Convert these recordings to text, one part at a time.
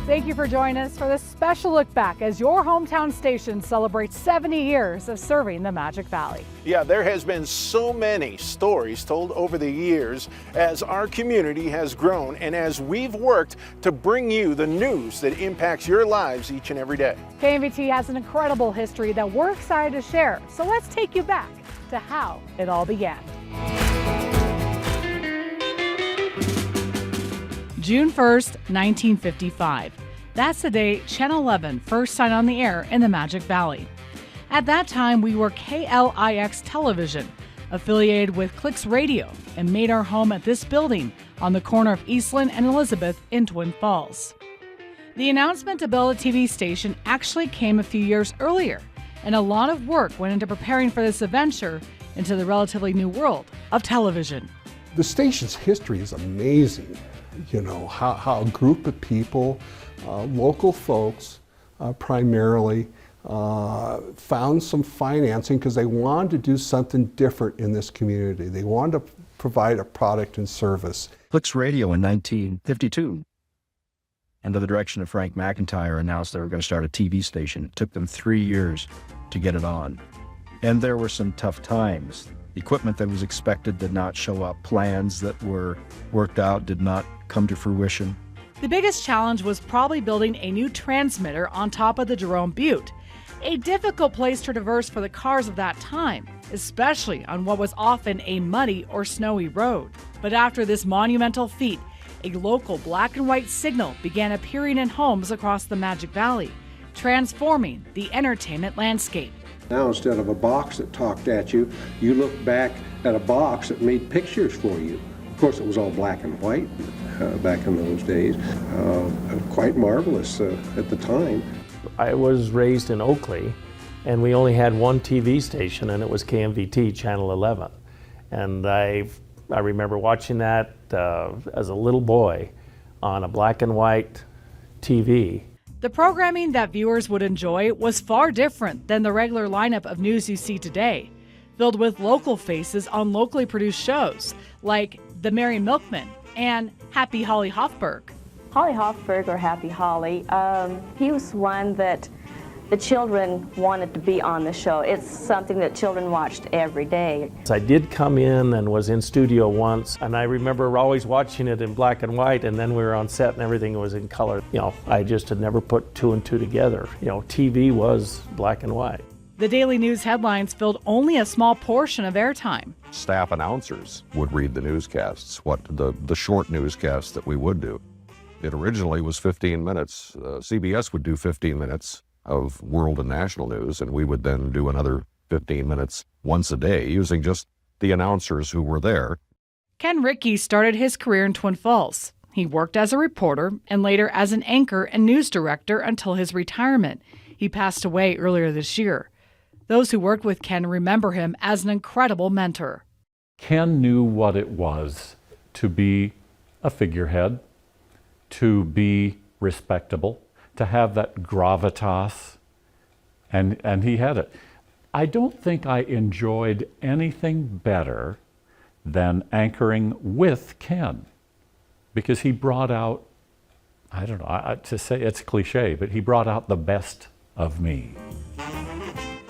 Thank you for joining us for this special look back as your hometown station celebrates 70 years of serving the Magic Valley. Yeah, there has been so many stories told over the years as our community has grown and as we've worked to bring you the news that impacts your lives each and every day. KMVT has an incredible history that we're excited to share, so let's take you back to how it all began. June 1st, 1955. That's the day Channel 11 first signed on the air in the Magic Valley. At that time, we were KLIX Television, affiliated with Clicks Radio, and made our home at this building on the corner of Eastland and Elizabeth in Twin Falls. The announcement to build a TV station actually came a few years earlier, and a lot of work went into preparing for this adventure into the relatively new world of television. The station's history is amazing. You know, how a group of people, local folks primarily, found some financing because they wanted to do something different in this community. They wanted to provide a product and service. Clicks Radio in 1952, under the direction of Frank McIntyre, announced they were going to start a TV station. It took them 3 years to get it on. And there were some tough times. Equipment that was expected did not show up. Plans that were worked out did not come to fruition. The biggest challenge was probably building a new transmitter on top of the Jerome Butte, a difficult place to traverse for the cars of that time, especially on what was often a muddy or snowy road. But after this monumental feat, a local black and white signal began appearing in homes across the Magic Valley, transforming the entertainment landscape. Now, instead of a box that talked at you, you look back at a box that made pictures for you. Of course, it was all black and white back in those days. Quite marvelous at the time. I was raised in Oakley, and we only had one TV station, and it was KMVT, Channel 11. And I remember watching that as a little boy on a black and white TV. The programming that viewers would enjoy was far different than the regular lineup of news you see today, filled with local faces on locally produced shows like The Merry Milkman and Happy Holly Hofberg. Holly Hofberg, or Happy Holly, he was one that the children wanted to be on the show. It's something that children watched every day. I did come in and was in studio once, and I remember always watching it in black and white, and then we were on set and everything was in color. You know, I just had never put two and two together. You know, TV was black and white. The daily news headlines filled only a small portion of airtime. Staff announcers would read the newscasts, the short newscasts that we would do. It originally was 15 minutes. CBS would do 15 minutes of world and national news, and we would then do another 15 minutes once a day using just the announcers who were there. Ken Rickey started his career in Twin Falls. He worked as a reporter and later as an anchor and news director until his retirement. He passed away earlier this year. Those who worked with Ken remember him as an incredible mentor. Ken knew what it was to be a figurehead, to be respectable, to have that gravitas, and he had it. I don't think I enjoyed anything better than anchoring with Ken, because he brought out, I don't know, to say it's cliche, but he brought out the best of me.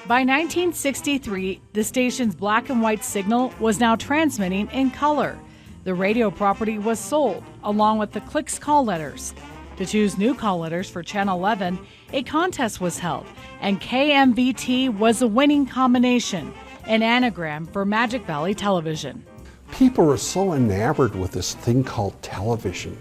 By 1963, the station's black and white signal was now transmitting in color. The radio property was sold, along with the Clicks call letters. To choose new call letters for Channel 11, a contest was held, and KMVT was the winning combination, an anagram for Magic Valley Television. People were so enamored with this thing called television.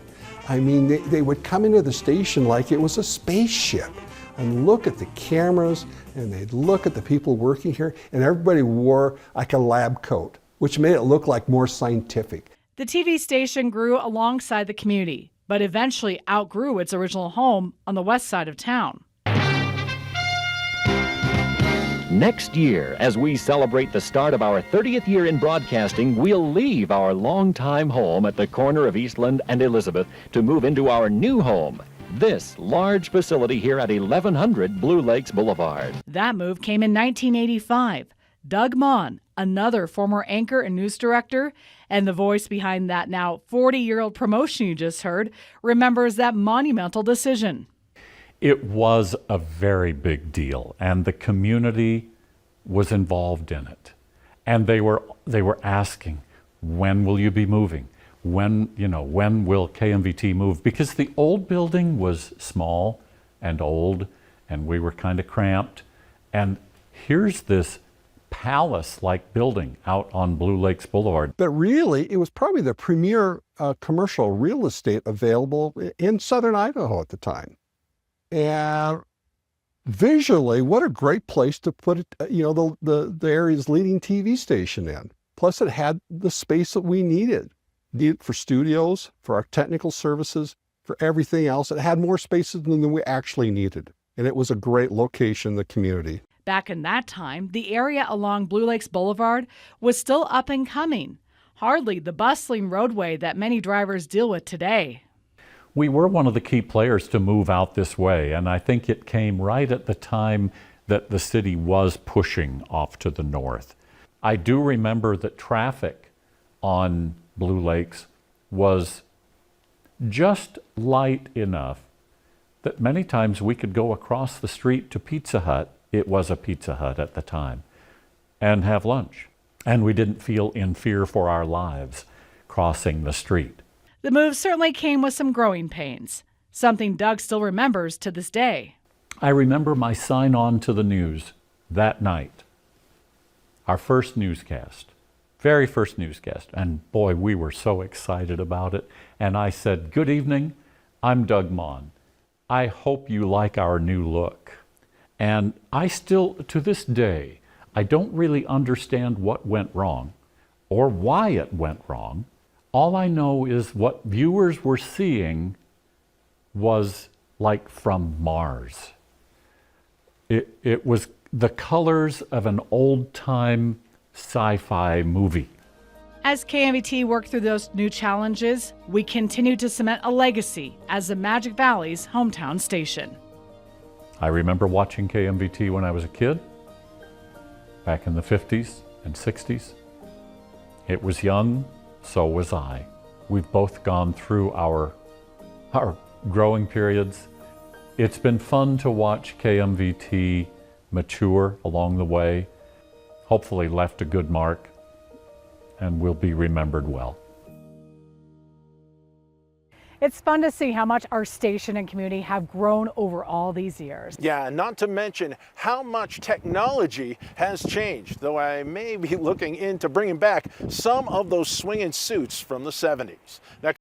I mean, they would come into the station like it was a spaceship and look at the cameras, and they'd look at the people working here, and everybody wore like a lab coat, which made it look like more scientific. The TV station grew alongside the community, but eventually outgrew its original home on the west side of town. Next year, as we celebrate the start of our 30th year in broadcasting, we'll leave our longtime home at the corner of Eastland and Elizabeth to move into our new home, this large facility here at 1100 Blue Lakes Boulevard. That move came in 1985. Doug Mon, another former anchor and news director, and the voice behind that now 40-year-old promotion you just heard, remembers that monumental decision. It was a very big deal, and the community was involved in it. And they were asking, when will you be moving? When will KMVT move? Because the old building was small and old, and we were kind of cramped. And here's this palace-like building out on Blue Lakes Boulevard. But really, it was probably the premier commercial real estate available in southern Idaho at the time. And visually, what a great place to put it, the area's leading TV station in. Plus, it had the space that we needed for studios, for our technical services, for everything else. It had more spaces than we actually needed. And it was a great location in the community. Back in that time, the area along Blue Lakes Boulevard was still up and coming, hardly the bustling roadway that many drivers deal with today. We were one of the key players to move out this way, and I think it came right at the time that the city was pushing off to the north. I do remember that traffic on Blue Lakes was just light enough that many times we could go across the street to Pizza Hut, it was a Pizza Hut at the time, and have lunch. And we didn't feel in fear for our lives crossing the street. The move certainly came with some growing pains, something Doug still remembers to this day. I remember my sign-on to the news that night, our first newscast, very first newscast, and boy, we were so excited about it. And I said, "Good evening, I'm Doug Mon. I hope you like our new look." And I still, to this day, I don't really understand what went wrong or why it went wrong. All I know is what viewers were seeing was like from Mars. It was the colors of an old-time sci-fi movie. As KMVT worked through those new challenges, we continued to cement a legacy as the Magic Valley's hometown station. I remember watching KMVT when I was a kid, back in the 50s and 60s. It was young, so was I. We've both gone through our growing periods. It's been fun to watch KMVT mature along the way, hopefully left a good mark, and will be remembered well. It's fun to see how much our station and community have grown over all these years. Yeah, not to mention how much technology has changed, though I may be looking into bringing back some of those swinging suits from the 70s. Now,